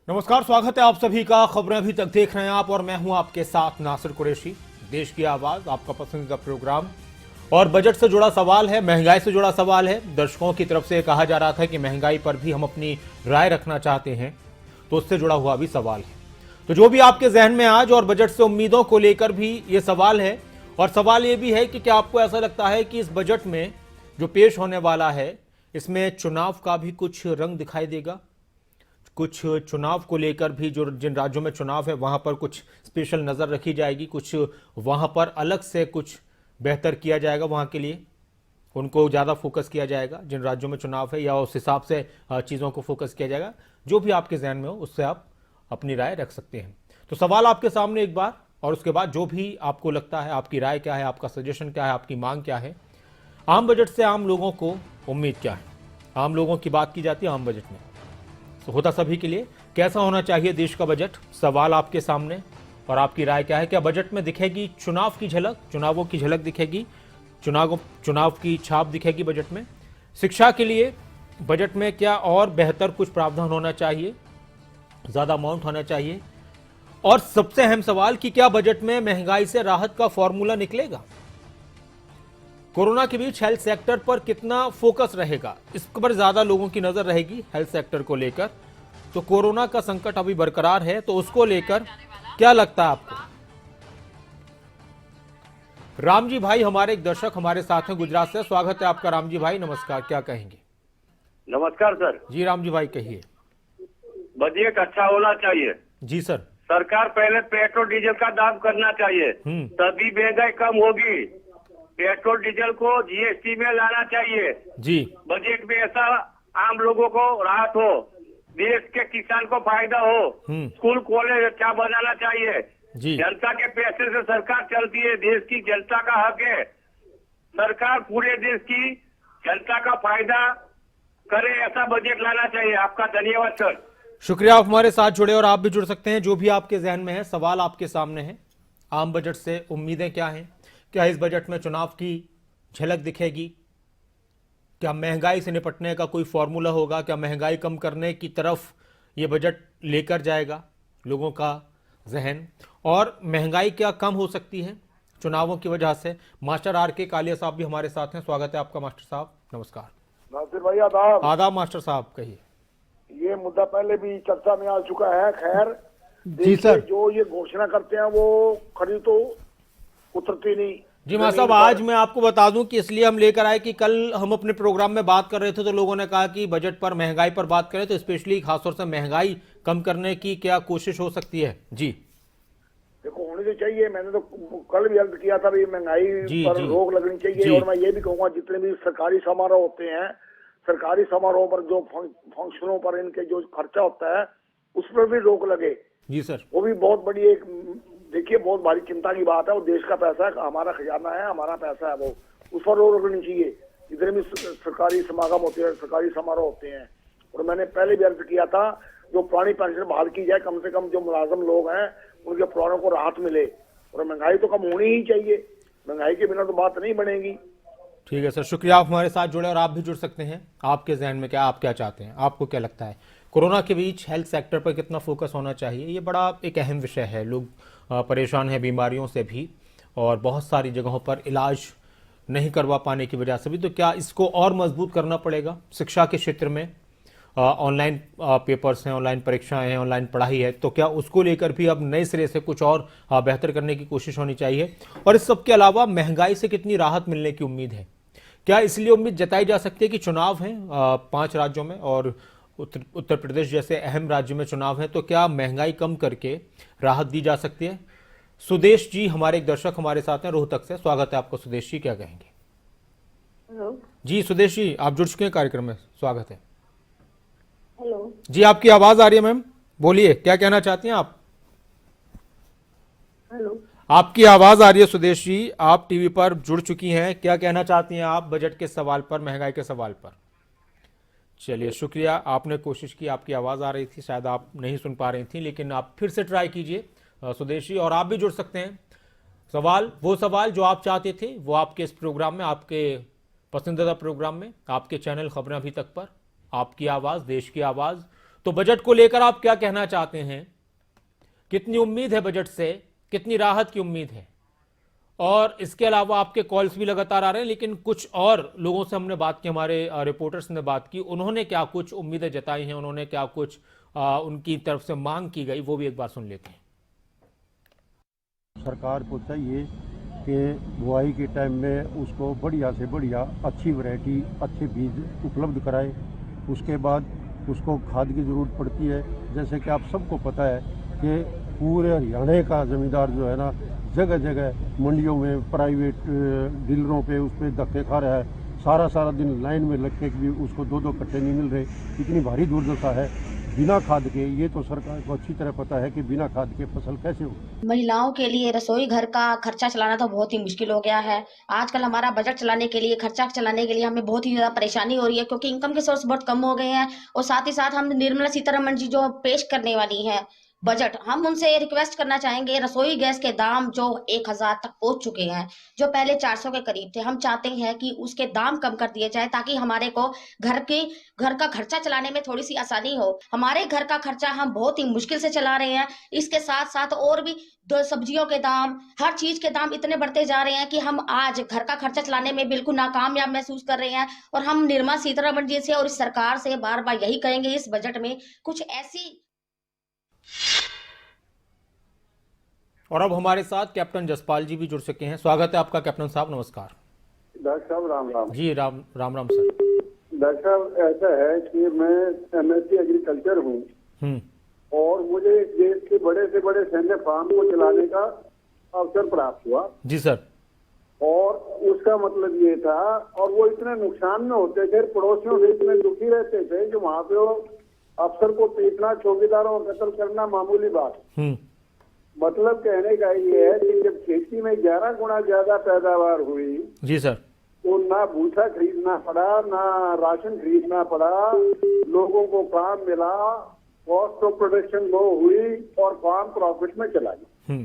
नमस्कार, स्वागत है आप सभी का। खबरें अभी तक देख रहे हैं आप और मैं हूं आपके साथ नासिर कुरैशी। देश की आवाज, आपका पसंदीदा प्रोग्राम। और बजट से जुड़ा सवाल है, महंगाई से जुड़ा सवाल है। दर्शकों की तरफ से कहा जा रहा था कि महंगाई पर भी हम अपनी राय रखना चाहते हैं, तो उससे जुड़ा हुआ भी सवाल है। तो जो भी आपके जहन में आज और बजट से उम्मीदों को लेकर भी ये सवाल है। और सवाल ये भी है कि क्या आपको ऐसा लगता है कि इस बजट में जो पेश होने वाला है, इसमें चुनाव का भी कुछ रंग दिखाई देगा? कुछ चुनाव को लेकर भी जो जिन राज्यों में चुनाव है वहां पर कुछ स्पेशल नजर रखी जाएगी, कुछ वहां पर अलग से कुछ बेहतर किया जाएगा, वहां के लिए उनको ज़्यादा फोकस किया जाएगा जिन राज्यों में चुनाव है, या उस हिसाब से चीज़ों को फोकस किया जाएगा। जो भी आपके जहन में हो उससे आप अपनी राय रख सकते हैं। तो सवाल आपके सामने एक बार, और उसके बाद जो भी आपको लगता है, आपकी राय क्या है, आपका सजेशन क्या है, आपकी मांग क्या है। आम बजट से आम लोगों को उम्मीद क्या है? आम लोगों की बात की जाती है आम बजट में, तो होता सभी के लिए। कैसा होना चाहिए देश का बजट? सवाल आपके सामने, और आपकी राय क्या है? क्या बजट में दिखेगी चुनाव की झलक, चुनावों की झलक दिखेगी, चुनाव की छाप दिखेगी बजट में? शिक्षा के लिए बजट में क्या और बेहतर कुछ प्रावधान होना चाहिए, ज्यादा अमाउंट होना चाहिए? और सबसे अहम सवाल कि क्या बजट में महंगाई से राहत का फॉर्मूला निकलेगा? कोरोना के बीच हेल्थ सेक्टर पर कितना फोकस रहेगा, इस पर ज्यादा लोगों की नजर रहेगी हेल्थ सेक्टर को लेकर। तो कोरोना का संकट अभी बरकरार है, तो उसको लेकर क्या लगता है आपको? राम जी भाई हमारे एक दर्शक हमारे साथ हैं गुजरात से। स्वागत है आपका राम जी भाई, नमस्कार, क्या कहेंगे? नमस्कार सर जी राम जी भाई कहिए। बजट अच्छा होना चाहिए। जी सर। सरकार पहले पेट्रोल डीजल का दाम करना चाहिए, तभी महंगाई कम होगी। पेट्रोल डीजल को जीएसटी में लाना चाहिए जी। बजट में, ऐसा आम लोगों को राहत हो, देश के किसान को फायदा हो। स्कूल कॉलेज अच्छा बनाना चाहिए जी। जनता के पैसे से सरकार चलती है, देश की जनता का हक है। सरकार पूरे देश की जनता का फायदा करे, ऐसा बजट लाना चाहिए। आपका धन्यवाद सर। शुक्रिया, आप हमारे साथ जुड़े, और आप भी जुड़ सकते हैं। जो भी आपके जहन में है, सवाल आपके सामने है। आम बजट से उम्मीदें क्या हैं? क्या इस बजट में चुनाव की झलक दिखेगी? क्या महंगाई से निपटने का कोई फॉर्मूला होगा? क्या महंगाई कम करने की तरफ ये बजट लेकर जाएगा लोगों का जहन? और महंगाई क्या कम हो सकती है चुनावों की वजह से? मास्टर आर के कालिया साहब भी हमारे साथ हैं। स्वागत है आपका मास्टर साहब, नमस्कार। नासिर भाई आदाब। आदाब मास्टर साहब, कहिए। ये मुद्दा पहले भी चर्चा में आ चुका है। खैर जी सर। जो ये घोषणा करते हैं वो खरी तो उतरती नहीं। जी मास्टर साहब, आज मैं आपको बता दूं कि इसलिए हम लेकर आए कि कल हम अपने प्रोग्राम में बात कर रहे थे, तो लोगों ने कहा कि बजट पर महंगाई पर बात करें, तो स्पेशली खासतौर से महंगाई कम करने की क्या कोशिश हो सकती है? जी देखो, होनी तो चाहिए। मैंने तो कल भी अर्ज किया था, महंगाई पर रोक लगनी चाहिए। और मैं ये भी कहूंगा, जितने भी सरकारी समारोह होते हैं, सरकारी समारोह पर जो फंक्शनों पर इनके जो खर्चा होता है, उस पर भी रोक लगे। जी सर। वो भी बहुत बड़ी एक, देखिए, बहुत भारी चिंता की बात है। वो देश का पैसा है, हमारा खजाना है, हमारा पैसा है, वो उस पर रोक लगनी चाहिए। जितने भी सरकारी समागम होते हैं, सरकारी समारोह होते हैं। और मैंने पहले भी अर्ज किया था, जो पुरानी पेंशन बहाल की जाए, कम से कम जो मुलाजम लोग हैं उनके परिवारों को राहत मिले। और महंगाई तो कम होनी ही चाहिए, महंगाई के बिना तो बात नहीं बनेगी। ठीक है सर, शुक्रिया, आप हमारे साथ जुड़े, और आप भी जुड़ सकते हैं। आपके जहन में क्या, आप क्या चाहते हैं, आपको क्या लगता है कोरोना के बीच हेल्थ सेक्टर पर कितना फोकस होना चाहिए? ये बड़ा एक अहम विषय है। लोग परेशान हैं बीमारियों से भी, और बहुत सारी जगहों पर इलाज नहीं करवा पाने की वजह से भी। तो क्या इसको और मजबूत करना पड़ेगा? शिक्षा के क्षेत्र में ऑनलाइन पेपर्स हैं, ऑनलाइन परीक्षाएं हैं, ऑनलाइन पढ़ाई है, तो क्या उसको लेकर भी अब नए सिरे से कुछ और बेहतर करने की कोशिश होनी चाहिए? और इस सब के अलावा महंगाई से कितनी राहत मिलने की उम्मीद है? क्या इसलिए उम्मीद जताई जा सकती है कि चुनाव हैं 5 राज्यों में, और उत्तर प्रदेश जैसे अहम राज्य में चुनाव है, तो क्या महंगाई कम करके राहत दी जा सकती है? सुदेश जी हमारे एक दर्शक हमारे साथ हैं रोहतक से। स्वागत है आपका सुदेश जी, क्या कहेंगे? हेलो जी सुदेश जी, आप जुड़ चुके हैं कार्यक्रम में, स्वागत है। हेलो जी, आपकी आवाज आ रही है मैम, बोलिए, क्या कहना चाहती हैं आप? हेलो आपकी आवाज आ रही है सुदेश जी, आप टीवी पर जुड़ चुकी हैं, क्या कहना चाहती हैं आप बजट के सवाल पर, महंगाई के सवाल पर? चलिए शुक्रिया, आपने कोशिश की, आपकी आवाज आ रही थी, शायद आप नहीं सुन पा रही थी, लेकिन आप फिर से ट्राई कीजिए सुदेश जी। और आप भी जुड़ सकते हैं। वो सवाल जो आप चाहते थे वो आपके इस प्रोग्राम में, आपके पसंदीदा प्रोग्राम में, आपके चैनल खबरें अभी तक पर, आपकी आवाज, देश की आवाज। तो तो बजट को लेकर आप क्या कहना चाहते हैं? कितनी उम्मीद है बजट से, कितनी राहत की उम्मीद है? और इसके अलावा आपके कॉल्स भी लगातार आ रहे हैं, लेकिन कुछ और लोगों से हमने बात की, हमारे रिपोर्टर्स ने बात की, उन्होंने क्या कुछ उम्मीदें जताई हैं, उन्होंने क्या कुछ उनकी तरफ से मांग की गई, वो भी एक बार सुन लेते हैं। सरकार को चाहिए कि बुआई के टाइम में उसको बढ़िया से बढ़िया अच्छी वैरायटी, अच्छे बीज उपलब्ध कराए। उसके बाद उसको खाद की ज़रूरत पड़ती है। जैसे कि आप सबको पता है कि पूरे हरियाणा का ज़मींदार जो है ना, जगह जगह मंडियों में प्राइवेट डीलरों पे उस पर धक्के खा रहा है। सारा दिन लाइन में लग के भी उसको 2-2 कट्टे नहीं मिल रहे। इतनी भारी दुर्दशा है बिना खाद के। ये तो सरकार को अच्छी तरह पता है कि बिना खाद के फसल कैसे हो। महिलाओं के लिए रसोई घर का खर्चा चलाना तो बहुत ही मुश्किल हो गया है। आजकल हमारा बजट चलाने के लिए, खर्चा चलाने के लिए हमें बहुत ही ज्यादा परेशानी हो रही है, क्योंकि इनकम के सोर्स बहुत कम हो गए हैं। और साथ ही साथ हम निर्मला सीतारमण जी जो पेश करने वाली है बजट, हम उनसे रिक्वेस्ट करना चाहेंगे, रसोई गैस के दाम जो 1000 तक पहुंच चुके हैं, जो पहले 400 के करीब थे, हम चाहते हैं कि उसके दाम कम कर दिए जाए, ताकि हमारे को घर का खर्चा चलाने में थोड़ी सी आसानी हो। हमारे घर का खर्चा हम बहुत ही मुश्किल से चला रहे हैं। इसके साथ साथ और भी सब्जियों के दाम, हर चीज के दाम इतने बढ़ते जा रहे हैं कि हम आज घर का खर्चा चलाने में बिल्कुल नाकामयाब महसूस कर रहे हैं। और हम निर्मला सीतारमण जी से और इस सरकार से बार बार यही कहेंगे, इस बजट में कुछ ऐसी। और अब हमारे साथ कैप्टन जसपाल जी भी जुड़ सके हैं। स्वागत है आपका कैप्टन साहब, नमस्कार। डॉक्टर साहब राम राम। जी राम राम सर। डॉक्टर साहब ऐसा है कि मैं MSc एग्रीकल्चर हूँ और मुझे इस देश के बड़े से बड़े सैन्य फार्म को चलाने का अवसर प्राप्त हुआ। जी सर। और उसका मतलब ये था, और वो इतने नुकसान में होते थे, पड़ोसियों से इतने दुखी रहते थे कि वहाँ पे वो अफसर को पीटना, चौकीदारों को कत्ल करना मामूली बात। मतलब कहने का ये है कि जब खेती में 11 गुना ज्यादा पैदावार हुई, जी सर, तो ना भूसा खरीदना पड़ा, ना राशन खरीदना पड़ा, लोगों को काम मिला, कॉस्ट ऑफ प्रोडक्शन लो हुई और फार्म प्रॉफिट में चला गया।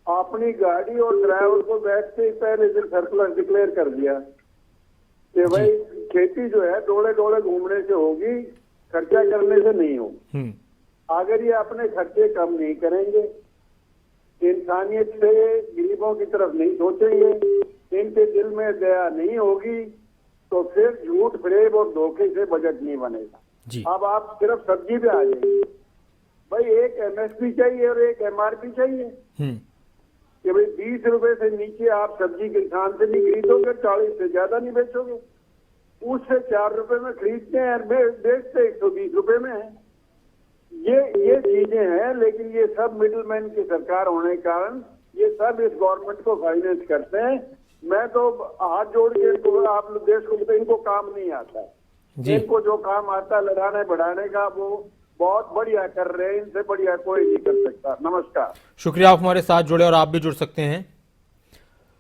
अपनी गाड़ी और ड्राइवर को बैठते ही पहले दिन सर्कुलर डिक्लेयर कर दिया कि भाई खेती जो है डोले डोले घूमने से होगी, खर्चा करने से नहीं होगी। अगर ये अपने खर्चे कम नहीं करेंगे, इंसानियत से गरीबों की तरफ नहीं सोचेंगे, इनके दिल में दया नहीं होगी, तो फिर झूठ फरेब और धोखे से बजट नहीं बनेगा। जी। अब आप सिर्फ सब्जी पे आ जाइए, भाई एक MSP चाहिए और एक MRP चाहिए कि भाई 20 रुपए से नीचे आप सब्जी किसान से नहीं खरीदोगे, 40 से ज्यादा नहीं बेचोगे। उससे 4 रुपए में खरीदते हैं, बेचते 120 रुपए में है। ये चीजें हैं, लेकिन ये सब मिडिलमैन की सरकार होने के कारण ये सब इस गवर्नमेंट को फाइनेंस करते हैं। मैं तो हाथ जोड़ के इनको, आप देश को बताइए, इनको काम नहीं आता है। इनको जो काम आता है लड़ाने बढ़ाने का, वो बहुत बढ़िया कर रहे हैं, इनसे बढ़िया कोई नहीं कर सकता। नमस्कार। शुक्रिया, आप हमारे साथ जुड़े और आप भी जुड़ सकते हैं।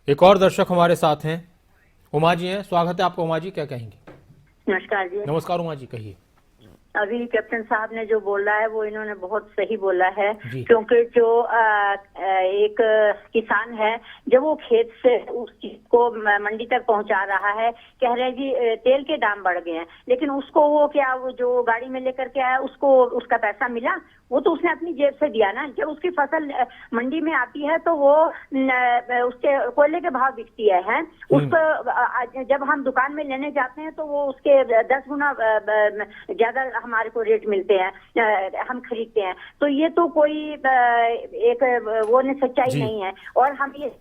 एक और दर्शक हमारे साथ हैं, उमा जी हैं। स्वागत है आपका उमा जी, क्या कहेंगे? नमस्कार जी। नमस्कार उमा जी, कहिए। अभी कैप्टन साहब ने जो बोला है वो इन्होंने बहुत सही बोला है, क्योंकि जो एक किसान है, जब वो खेत से उस चीज को मंडी तक पहुंचा रहा है, कह रहे जी तेल के दाम बढ़ गए हैं, लेकिन उसको वो क्या, वो जो गाड़ी में लेकर के आया उसको उसका पैसा मिला? वो तो उसने अपनी जेब से दिया ना। जब उसकी फसल मंडी में आती है तो वो उसके कोयले के भाव बिकती है उसको जब हम दुकान में लेने जाते हैं तो वो उसके 10 गुना ज्यादा हमारे को रेट मिलते हैं, हम खरीदते हैं। तो ये तो कोई एक वो सच्चाई नहीं है। और हम ये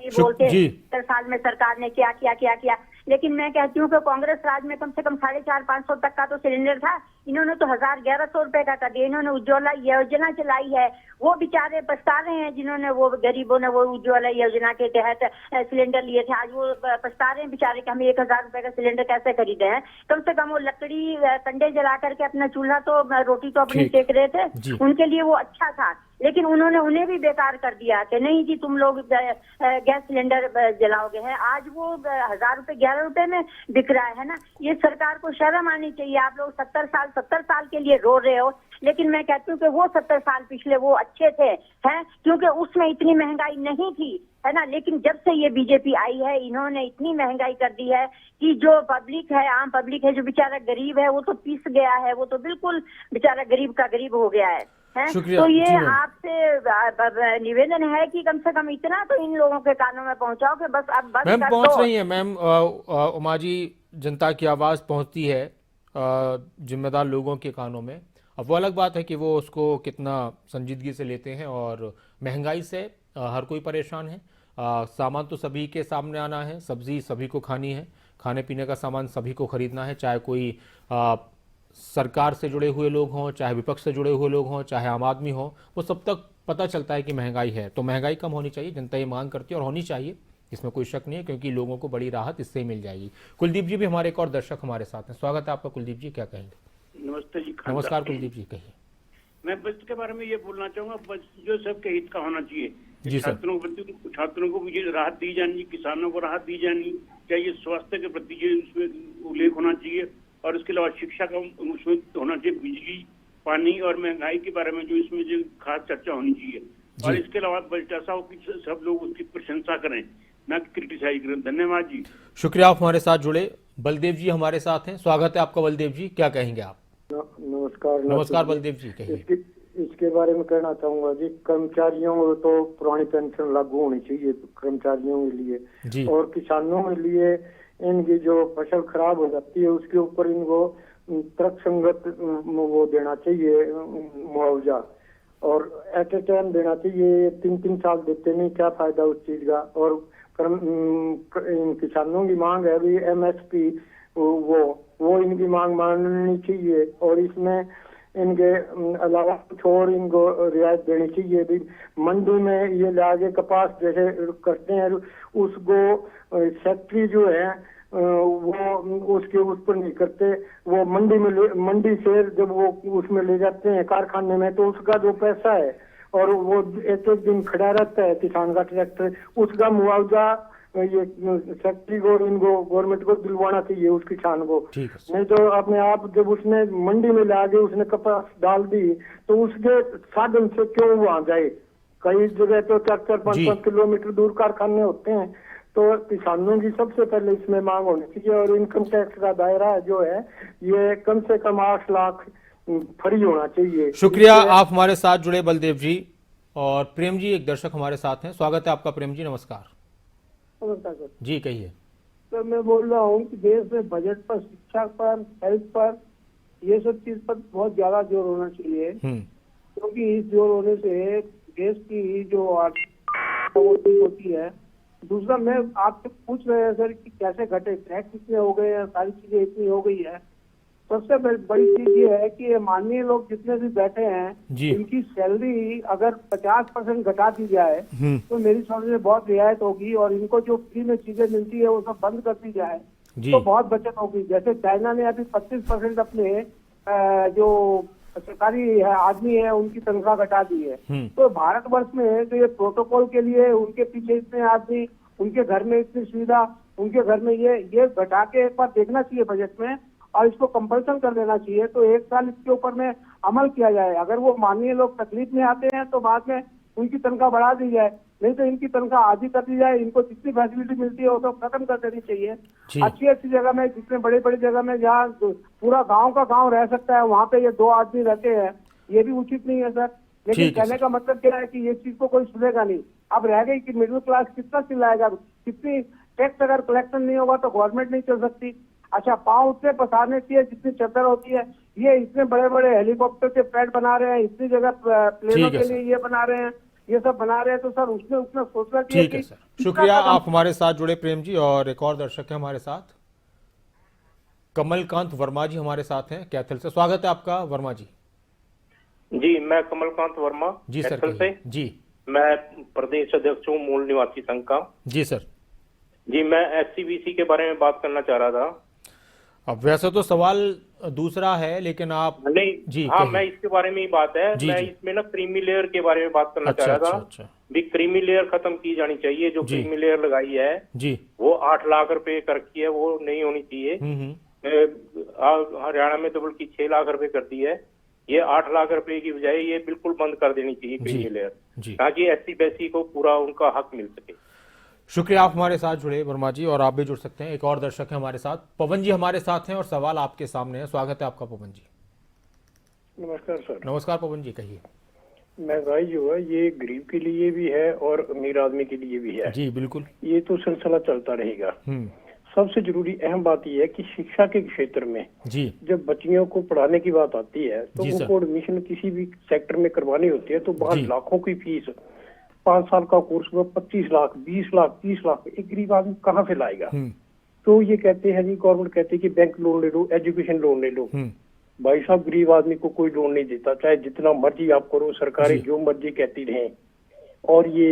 बोलते हैं 70 साल में सरकार ने क्या किया, लेकिन मैं कहती हूँ कि कांग्रेस राज में कम से कम 450-500 तक का तो सिलेंडर था, इन्होंने तो 1000-1100 रुपए का कर दिया। इन्होंने उज्ज्वला योजना चलाई है, वो बेचारे पछता रहे हैं जिन्होंने, वो गरीबों ने वो उज्ज्वला योजना के तहत सिलेंडर लिए थे, आज वो पछता रहे हैं बेचारे कि हमें 1000 रुपए का सिलेंडर कैसे खरीदे हैं। कम से कम वो लकड़ी कंडे जला करके अपना चूल्हा तो रोटी तो अपनी सेक रहे थे, उनके लिए वो अच्छा था। लेकिन उन्होंने उन्हें भी बेकार कर दिया कि नहीं जी तुम लोग गैस सिलेंडर जलाओगे है। आज वो 1000 रुपए 11 रुपए में बिक रहा है ना। ये सरकार को शर्म आनी चाहिए। आप लोग 70 साल के लिए रो रहे हो, लेकिन मैं कहती हूँ कि वो 70 साल पिछले वो अच्छे थे, हैं, क्योंकि उसमें इतनी महंगाई नहीं थी, है ना। लेकिन जब से ये बीजेपी आई है, इन्होंने इतनी महंगाई कर दी है कि जो पब्लिक है, आम पब्लिक है, जो बेचारा गरीब है, वो तो पिस गया है, वो तो बिल्कुल बेचारा गरीब का गरीब हो गया है। शुक्रिया। तो ये जी मैम। आपसे निवेदन है कि कम से कम इतना तो इन लोगों के कानों में पहुंचाओ कि बस अब बस मैम कर पहुंच दो। रही है मैम। उमा जी, जनता की आवाज़ पहुंचती है जिम्मेदार लोगों के कानों में। अब वो अलग बात है कि वो उसको कितना संजीदगी से लेते हैं। और महंगाई से हर कोई परेशान है। सामान तो सभी के सामने आना है, सब्जी सभी को खानी है, खाने पीने का सामान सभी को खरीदना है, चाहे कोई सरकार से जुड़े हुए लोग हों, चाहे विपक्ष से जुड़े हुए लोग हों, चाहे आम आदमी हो, वो सब तक पता चलता है कि महंगाई है। तो महंगाई कम होनी चाहिए, जनता ये मांग करती है और होनी चाहिए, इसमें कोई शक नहीं है, क्योंकि लोगों को बड़ी राहत इससे ही मिल जाएगी। कुलदीप जी भी हमारे एक और दर्शक हमारे साथ हैं। स्वागत है आपका कुलदीप जी, क्या कहेंगे? नमस्ते जी। नमस्कार कुलदीप जी, कहिए। मैं बजट के बारे में ये बोलना चाहूंगा, बजट जो सबके हित का होना चाहिए। जी सर। छात्रों को भी ये राहत दी जानी, किसानों को राहत दी जानी चाहिए, स्वास्थ्य के प्रति जो उसमें उल्लेख होना चाहिए, और इसके अलावा शिक्षा का उसमें होना चाहिए, बिजली पानी और महंगाई के बारे में जो इसमें जो खास चर्चा होनी चाहिए। और इसके अलावा बजट ऐसा हो कि सब लोग उसकी प्रशंसा करें, ना कि क्रिटिसाइज करें। धन्यवाद जी। शुक्रिया, आप हमारे साथ जुड़े। बलदेव जी हमारे साथ हैं, स्वागत है आपका बलदेव जी, क्या कहेंगे आप? नमस्कार। नमस्कार बलदेव जी, कहिए। इसके बारे में कहना चाहूंगा जी, कर्मचारियों को तो पुरानी पेंशन लागू होनी चाहिए कर्मचारियों के लिए जी। और किसानों के लिए इनकी जो फसल खराब हो जाती है उसके ऊपर इनको तर्क संगत वो देना चाहिए मुआवजा, और एट ए टाइम देना चाहिए। 3-3 साल देते नहीं, क्या फायदा उस चीज का। और किसानों की मांग है भी MSP, वो इनकी मांग माननी चाहिए, और इसमें इनके अलावा कुछ और इनको रियायत देनी चाहिए। भी मंडी में ये लाके कपास जैसे करते हैं, उसको फैक्ट्री जो है वो उसके उस पर नहीं करते, वो मंडी से जब वो उसमें ले जाते हैं कारखाने में, तो उसका जो पैसा है और वो एक दिन खड़ा रहता है किसान का ट्रैक्टर, उसका मुआवजा ये फैक्ट्री को इनको गवर्नमेंट को दिलवाना चाहिए उस किसान को। नहीं तो अपने आप जब उसने मंडी में लाके उसने कपास डाल दी तो उसके साधन से क्यों वहां जाए। कई जगह तो 4-5 किलोमीटर दूर कारखाने होते हैं। तो किसानों की सबसे पहले इसमें मांग होनी चाहिए, और इनकम टैक्स का दायरा जो है ये कम से कम 8 लाख फ्री होना चाहिए। शुक्रिया, आप हमारे साथ जुड़े बलदेव जी। और प्रेम जी एक दर्शक हमारे साथ हैं, स्वागत है आपका प्रेम जी, नमस्कार। नमस्कार सर जी कहिए। तो मैं बोल रहा हूँ कि देश में बजट पर, शिक्षा पर, हेल्थ पर, ये सब चीज पर बहुत ज्यादा जोर होना चाहिए, क्योंकि इस जोर होने से देश की जो आर्थिक होती है। दूसरा, मैं आपसे पूछ रहे हैं सर कि कैसे घटे, टैक्स इतने हो गए हैं, सारी चीजें इतनी हो गई है। सबसे बड़ी चीज ये है कि माननीय लोग जितने भी बैठे हैं, इनकी सैलरी अगर 50% घटा दी जाए तो मेरी समझ में बहुत रियायत होगी, और इनको जो फ्री में चीजें मिलती है वो सब बंद कर दी जाए तो बहुत बचत होगी। जैसे चाइना ने अभी 25% अपने जो सरकारी आदमी है उनकी तनख्वाह घटा दी है। तो भारतवर्ष में तो ये प्रोटोकॉल के लिए उनके पीछे इतने आदमी, उनके घर में इतनी सुविधा, उनके घर में ये घटा के एक बार देखना चाहिए बजट में, और इसको कंपल्सन कर देना चाहिए। तो 1 साल इसके ऊपर में अमल किया जाए। अगर वो माननीय लोग तकलीफ में आते हैं तो बाद में उनकी तनख्वाह बढ़ा दी जाए, नहीं तो इनकी तनख्वाह आधी कर दी जाए। इनको जितनी फैसिलिटी मिलती है वो सब खत्म कर देनी चाहिए। अच्छी जगह में, जितने बड़ी जगह में जहाँ पूरा गाँव का गाँव रह सकता है, वहाँ पे ये 2 आदमी रहते हैं, ये भी उचित नहीं है सर। लेकिन कहने का मतलब क्या है कि ये चीज को कोई सुनेगा नहीं। अब रह गई कि मिडिल क्लास कितना चिल्लाएगा, कितनी टैक्स अगर कलेक्शन नहीं होगा तो गवर्नमेंट नहीं चल सकती। अच्छा, पाँव उतने पसारने चाहिए जितनी चद्दर होती है। ये इतने बड़े हेलीकॉप्टर के पैड बना रहे हैं, इतनी जगह प्लेनों के लिए ये बना रहे हैं, ये सब बना रहे हैं, तो सर उसमें उतना सोचना चाहिए। ठीक है सर, शुक्रिया, आप हमारे साथ जुड़े प्रेम जी। और एक और दर्शक है हमारे साथ, कमलकांत वर्मा जी हमारे साथ हैं कैथल से, स्वागत है आपका वर्मा जी। जी, मैं कमलकांत वर्मा जी सर से। जी, मैं प्रदेश अध्यक्ष हूँ मूल निवासी संघ का। जी सर। जी, मैं SC BC के बारे में बात करना चाह रहा था। अब वैसे तो सवाल दूसरा है, लेकिन आप नहीं जी हाँ, कहिए। मैं इसके बारे में ही बात है। जी, मैं जी। इसमें ना क्रीमी लेयर के बारे में बात करना अच्छा चाह रहा अच्छा था। अच्छा। भी क्रीमी लेयर खत्म की जानी चाहिए। जो जी। क्रीमी लेयर लगाई है जी। वो 8 लाख रुपए कर रखी है, वो नहीं होनी चाहिए। हम्म। हरियाणा में तो बल्कि 6 लाख रुपए कर दी है। ये 8 लाख रुपए की बजाय ये बिल्कुल बंद कर देनी चाहिए क्रीमी लेयर, जी। ताकि एससी बैसी को पूरा उनका हक मिल सके। शुक्रिया, आप हमारे साथ जुड़े वर्मा जी, और आप भी जुड़ सकते हैं। एक और दर्शक है हमारे साथ, पवन जी हमारे साथ हैं और सवाल आपके सामने है। स्वागत है आपका पवन जी। नमस्कार सर। नमस्कार पवन जी, कहिए। महंगाई जो है ये गरीब के लिए भी है और अमीर आदमी के लिए भी है। जी बिल्कुल। ये तो सिलसिला चलता रहेगा। सबसे जरूरी अहम बात यह है कि शिक्षा के क्षेत्र में जी जब बच्चियों को पढ़ाने की बात आती है तो जी सर। उनको एडमिशन किसी भी सेक्टर में करवानी होती है तो वहाँ जी। लाखों की फीस, 5 साल का कोर्स में 25 लाख, 20 लाख, 30 लाख, एक गरीब आदमी कहाँ से लाएगा? तो ये कहते हैं जी, गवर्नमेंट कहती है कि बैंक लोन ले लो, एजुकेशन लोन ले लो। भाई साहब, गरीब आदमी को कोई लोन नहीं देता, चाहे जितना मर्जी आप करो, सरकारें जी। जो मर्जी कहती रहें। और ये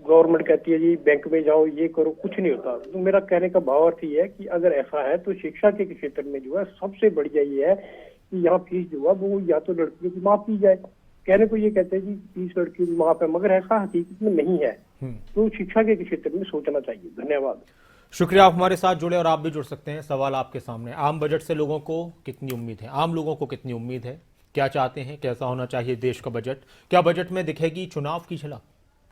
गवर्नमेंट कहती है जी बैंक में जाओ, ये करो, कुछ नहीं होता। तो मेरा कहने का भाव अर्थ ये है कि अगर ऐसा है तो शिक्षा के क्षेत्र में जो है सबसे बढ़िया ये है कि यहाँ फीस जो है वो या तो लड़कियों की माफ की जाए। कहने को ये कहते हैं जी फीस लड़कियों की माफ है, मगर ऐसा हकीकत में नहीं है। तो शिक्षा के क्षेत्र में सोचना चाहिए। धन्यवाद। शुक्रिया, आप हमारे साथ जुड़े और आप भी जुड़ सकते हैं। सवाल आपके सामने, आम बजट से लोगों को कितनी उम्मीद है? आम लोगों को कितनी उम्मीद है? क्या चाहते हैं? कैसा होना चाहिए देश का बजट? क्या बजट में दिखेगी चुनाव की झलक?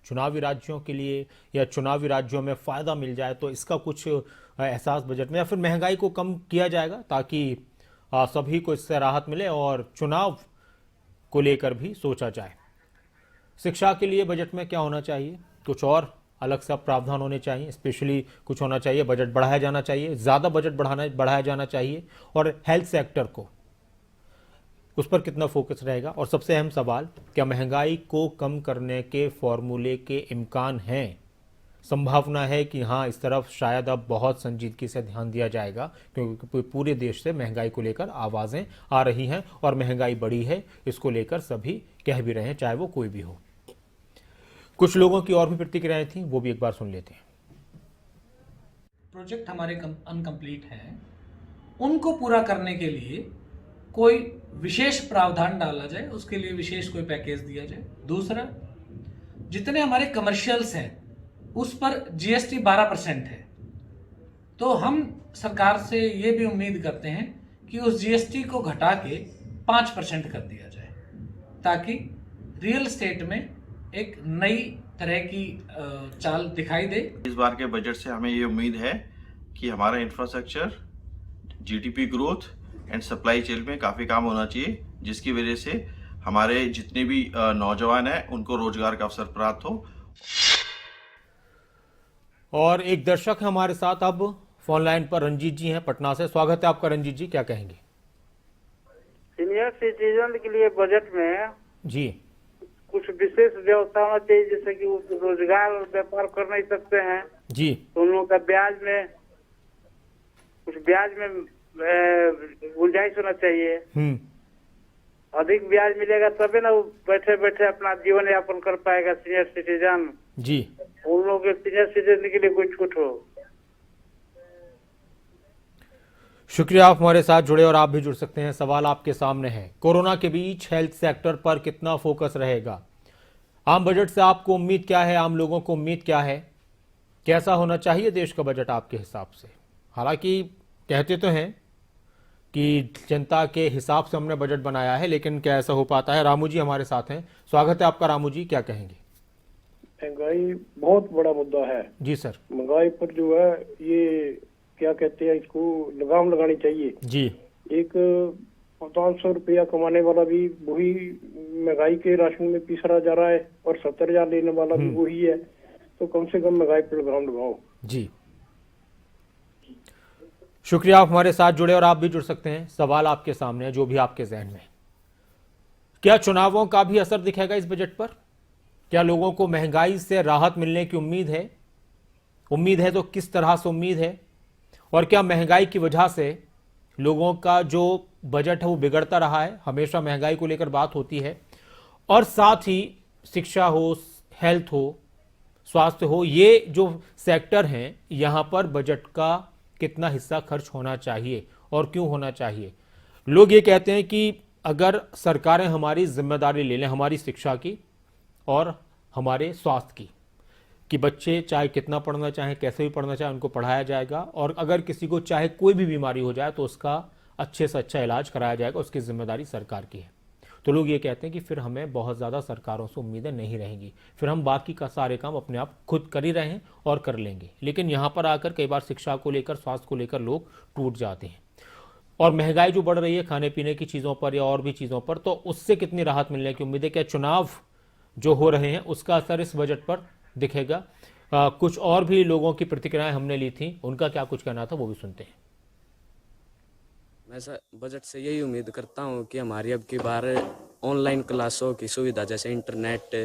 चुनावी राज्यों के लिए या चुनावी राज्यों में फायदा मिल जाए तो इसका कुछ एहसास बजट में, या फिर महंगाई को कम किया जाएगा ताकि सभी को इससे राहत मिले और चुनाव को लेकर भी सोचा जाए। शिक्षा के लिए बजट में क्या होना चाहिए? कुछ और अलग से प्रावधान होने चाहिए, स्पेशली कुछ होना चाहिए, बजट बढ़ाया जाना चाहिए, ज़्यादा बजट बढ़ाया जाना चाहिए। और हेल्थ सेक्टर को, उस पर कितना फोकस रहेगा? और सबसे अहम सवाल, क्या महंगाई को कम करने के फॉर्मूले के इम्कान हैं? संभावना है कि हाँ, इस तरफ शायद अब बहुत संजीदगी से ध्यान दिया जाएगा, क्योंकि पूरे देश से महंगाई को लेकर आवाज़ें आ रही हैं और महंगाई बढ़ी है, इसको लेकर सभी कह भी रहे हैं, चाहे वो कोई भी हो। कुछ लोगों की और भी प्रतिक्रियाएं थी, वो भी एक बार सुन लेते हैं। प्रोजेक्ट हमारे अनकम्प्लीट हैं, उनको पूरा करने के लिए कोई विशेष प्रावधान डाला जाए, उसके लिए विशेष कोई पैकेज दिया जाए। दूसरा, जितने हमारे कमर्शियल्स हैं उस पर जीएसटी 12% है, तो हम सरकार से ये भी उम्मीद करते हैं कि उस जीएसटी को घटा के 5% कर दिया जाए, ताकि रियल एस्टेट में एक नई तरह की चाल दिखाई दे। इस बार के बजट से हमें ये उम्मीद है कि हमारा infrastructure, GDP growth and supply chain में काफ़ी काम होना चाहिए, जिसकी वजह से हमारे जितने भी नौजवान हैं उनको रोजगार का अवसर प्राप्त हो। और एक दर्शक है हमारे साथ अब फोन लाइन पर, रंजीत जी हैं पटना से। स्वागत है आपका रंजीत जी, क्या कहेंगे? सीनियर सिटीजन के लिए बजट में जी कुछ विशेष व्यवस्था होना चाहिए, जैसे कि वो रोजगार और व्यापार कर नहीं सकते हैं जी, तो उन लोगों का ब्याज में गुंजाइश होना चाहिए। अधिक ब्याज मिलेगा तभी ना वो बैठे बैठे अपना जीवन यापन कर पाएगा सीनियर सिटीजन जी। उन लोगों के सीनियर सिटीजन के लिए कोई छूट हो। शुक्रिया, आप हमारे साथ जुड़े और आप भी जुड़ सकते हैं। सवाल आपके सामने है, कोरोना के बीच हेल्थ सेक्टर पर कितना फोकस रहेगा? आम बजट से आपको उम्मीद क्या है? आम लोगों को उम्मीद क्या है? कैसा होना चाहिए देश का बजट आपके हिसाब से? हालांकि कहते तो हैं कि जनता के हिसाब से हमने बजट बनाया है, लेकिन क्या ऐसा हो पाता है? रामू जी हमारे साथ हैं, स्वागत है आपका। रामू जी, क्या कहेंगे? महंगाई बहुत बड़ा मुद्दा है जी सर। महंगाई पर जो है ये क्या कहते हैं, इसको लगाम लगानी चाहिए जी। एक 500 रुपया कमाने वाला भी वही महंगाई के राशन में पिसरा जा रहा है और 70,000 लेने वाला भी वही है, तो कम से कम महंगाई पर लगाम लगाओ। जी शुक्रिया, आप हमारे साथ जुड़े और आप भी जुड़ सकते हैं। सवाल आपके सामने है, जो भी आपके जहन में। क्या चुनावों का भी असर दिखेगा इस बजट पर? क्या लोगों को महंगाई से राहत मिलने की उम्मीद है? उम्मीद है तो किस तरह से उम्मीद है? और क्या महंगाई की वजह से लोगों का जो बजट है वो बिगड़ता रहा है? हमेशा महंगाई को लेकर बात होती है, और साथ ही शिक्षा हो, हेल्थ हो, स्वास्थ्य हो, ये जो सेक्टर हैं, यहाँ पर बजट का कितना हिस्सा खर्च होना चाहिए और क्यों होना चाहिए? लोग ये कहते हैं कि अगर सरकारें हमारी जिम्मेदारी ले लें, हमारी शिक्षा की और हमारे स्वास्थ्य की, कि बच्चे चाहे कितना पढ़ना चाहें, कैसे भी पढ़ना चाहें, उनको पढ़ाया जाएगा, और अगर किसी को चाहे कोई भी बीमारी हो जाए तो उसका अच्छे से अच्छा इलाज कराया जाएगा, उसकी जिम्मेदारी सरकार की है। तो लोग ये कहते हैं कि फिर हमें बहुत ज़्यादा सरकारों से उम्मीदें नहीं रहेंगी, फिर हम बाकी का सारे काम अपने आप खुद कर ही रहे हैं और कर लेंगे। लेकिन यहाँ पर आकर कई बार शिक्षा को लेकर, स्वास्थ्य को लेकर लोग टूट जाते हैं। और महंगाई जो बढ़ रही है खाने पीने की चीज़ों पर या और भी चीज़ों पर, तो उससे कितनी राहत मिलने की उम्मीद है? क्या चुनाव जो हो रहे हैं उसका असर इस बजट पर दिखेगा? कुछ और भी लोगों की प्रतिक्रियाएं हमने ली थी, उनका क्या कुछ कहना था वो भी सुनते हैं। मैं बजट से यही उम्मीद करता हूं कि हमारी अब की बार ऑनलाइन क्लासों की सुविधा जैसे इंटरनेट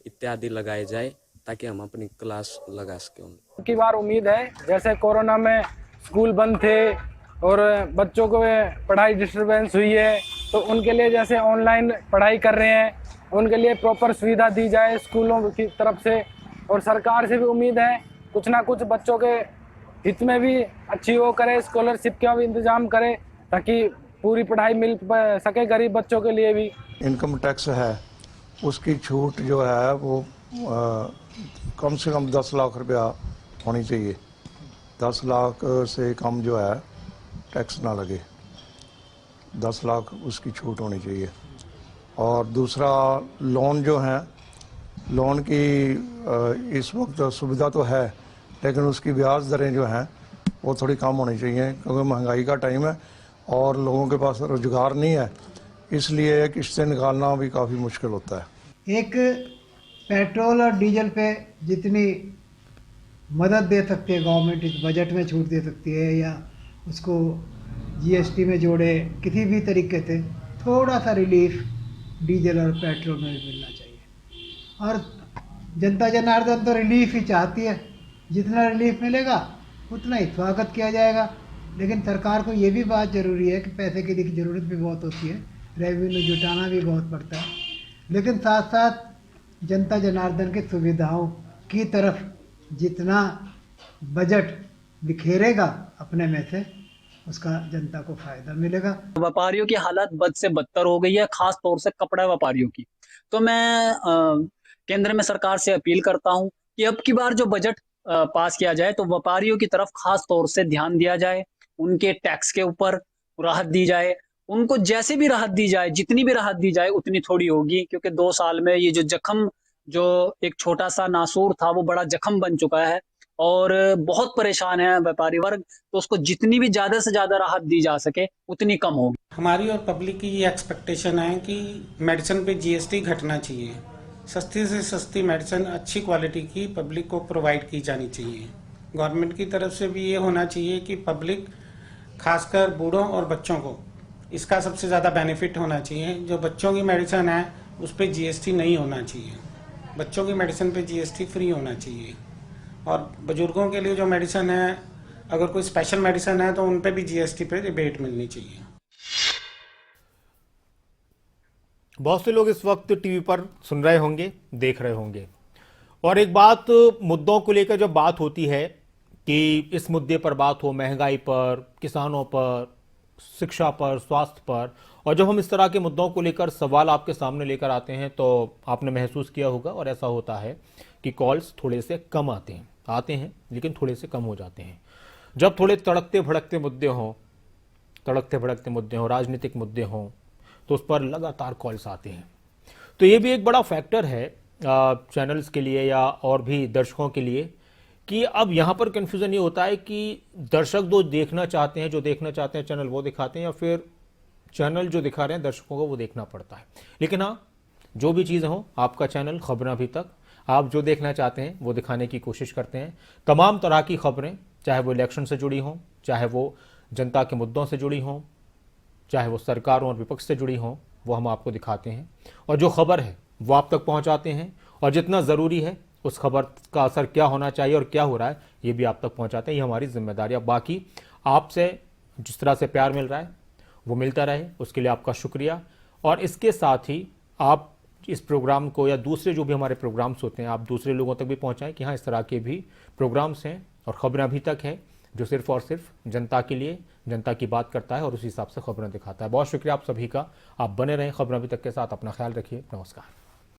इत्यादि लगाए जाए ताकि हम अपनी क्लास लगा सकें। अब की बार उम्मीद है, जैसे कोरोना में स्कूल बंद थे और बच्चों को पढ़ाई डिस्टर्बेंस हुई है, तो उनके लिए जैसे ऑनलाइन पढ़ाई कर रहे हैं, उनके लिए प्रॉपर सुविधा दी जाए स्कूलों की तरफ से। और सरकार से भी उम्मीद है कुछ ना कुछ बच्चों के हित में भी अच्छी वो करे, स्कॉलरशिप का भी इंतजाम करे ताकि पूरी पढ़ाई मिल सके गरीब बच्चों के लिए भी। इनकम टैक्स है उसकी छूट जो है वो कम से कम 10 लाख रुपया होनी चाहिए। 10 लाख से कम जो है टैक्स ना लगे, 10 लाख उसकी छूट होनी चाहिए। और दूसरा, लोन जो है, लोन की इस वक्त सुविधा तो है लेकिन उसकी ब्याज दरें जो हैं वो थोड़ी कम होनी चाहिए, क्योंकि महंगाई का टाइम है और लोगों के पास रोजगार नहीं है, इसलिए किस्तें निकालना भी काफ़ी मुश्किल होता है। एक पेट्रोल और डीजल पे जितनी मदद दे सकती है गवर्नमेंट, इस बजट में छूट दे सकती है या उसको जीएसटी में जोड़े, किसी भी तरीके से थोड़ा सा रिलीफ डीजल और पेट्रोल में भी मिलना चाहिए। और जनता जनार्दन तो रिलीफ ही चाहती है, जितना रिलीफ मिलेगा उतना ही स्वागत किया जाएगा। लेकिन सरकार को ये भी बात ज़रूरी है कि पैसे की ज़रूरत भी बहुत होती है, रेवेन्यू जुटाना भी बहुत पड़ता है, लेकिन साथ साथ जनता जनार्दन की सुविधाओं की तरफ जितना बजट बिखेरेगा अपने में से, उसका जनता को फायदा मिलेगा। व्यापारियों की हालत बद से बदतर हो गई है, खास तौर से कपड़ा व्यापारियों की। तो मैं केंद्र में सरकार से अपील करता हूं कि अब की बार जो बजट पास किया जाए तो व्यापारियों की तरफ खास तौर से ध्यान दिया जाए, उनके टैक्स के ऊपर राहत दी जाए। उनको जैसे भी राहत दी जाए, जितनी भी राहत दी जाए उतनी थोड़ी होगी, क्योंकि 2 साल में ये जो जख्म, जो एक छोटा सा नासूर था वो बड़ा जख्म बन चुका है और बहुत परेशान है व्यापारी वर्ग। तो उसको जितनी भी ज्यादा से ज्यादा राहत दी जा सके उतनी कम होगी। हमारी और पब्लिक की ये एक्सपेक्टेशन है कि मेडिसिन पे जीएसटी घटना चाहिए, सस्ती से सस्ती मेडिसिन अच्छी क्वालिटी की पब्लिक को प्रोवाइड की जानी चाहिए। गवर्नमेंट की तरफ से भी ये होना चाहिए कि पब्लिक, खासकर बूढ़ों और बच्चों को इसका सबसे ज़्यादा बेनिफिट होना चाहिए। जो बच्चों की मेडिसिन है उस पर जीएसटी नहीं होना चाहिए, बच्चों की मेडिसिन पे जीएसटी फ्री होना चाहिए। और बुजुर्गों के लिए जो मेडिसिन है, अगर कोई स्पेशल मेडिसिन है तो उन पे भी जीएसटी पे रिबेट मिलनी चाहिए। बहुत से लोग इस वक्त टीवी पर सुन रहे होंगे, देख रहे होंगे, और एक बात, मुद्दों को लेकर जब बात होती है कि इस मुद्दे पर बात हो, महंगाई पर, किसानों पर, शिक्षा पर, स्वास्थ्य पर, और जब हम इस तरह के मुद्दों को लेकर सवाल आपके सामने लेकर आते हैं तो आपने महसूस किया होगा, और ऐसा होता है कि कॉल्स थोड़े से कम आते हैं लेकिन थोड़े से कम हो जाते हैं। जब थोड़े तड़कते भड़कते मुद्दे हों, राजनीतिक मुद्दे हों, तो उस पर लगातार कॉल्स आते हैं। तो ये भी एक बड़ा फैक्टर है चैनल्स के लिए या और भी दर्शकों के लिए, कि अब यहाँ पर कन्फ्यूज़न ये होता है कि दर्शक जो देखना चाहते हैं चैनल वो दिखाते हैं, या फिर चैनल जो दिखा रहे हैं दर्शकों को वो देखना पड़ता है। लेकिन हाँ, जो भी चीज़ हो, आपका चैनल खबरें अभी तक आप जो देखना चाहते हैं वो दिखाने की कोशिश करते हैं। तमाम तरह की खबरें, चाहे वो इलेक्शन से जुड़ी हों, चाहे वो जनता के मुद्दों से जुड़ी हों, चाहे वो सरकारों और विपक्ष से जुड़ी हों, वो हम आपको दिखाते हैं। और जो खबर है वो आप तक पहुंचाते हैं, और जितना ज़रूरी है उस खबर का असर क्या होना चाहिए और क्या हो रहा है ये भी आप तक पहुंचाते हैं। ये हमारी जिम्मेदारी। अब बाकी आपसे जिस तरह से प्यार मिल रहा है वो मिलता रहे, उसके लिए आपका शुक्रिया। और इसके साथ ही आप इस प्रोग्राम को या दूसरे जो भी हमारे प्रोग्राम्स होते हैं आप दूसरे लोगों तक भी पहुंचाएं कि हाँ, इस तरह के भी प्रोग्राम्स हैं और ख़बरें अभी तक हैं, जो सिर्फ और सिर्फ जनता के लिए, जनता की बात करता है और उसी हिसाब से खबरें दिखाता है। बहुत शुक्रिया आप सभी का। आप बने रहें खबरें अभी तक के साथ। अपना ख्याल रखिए। नमस्कार।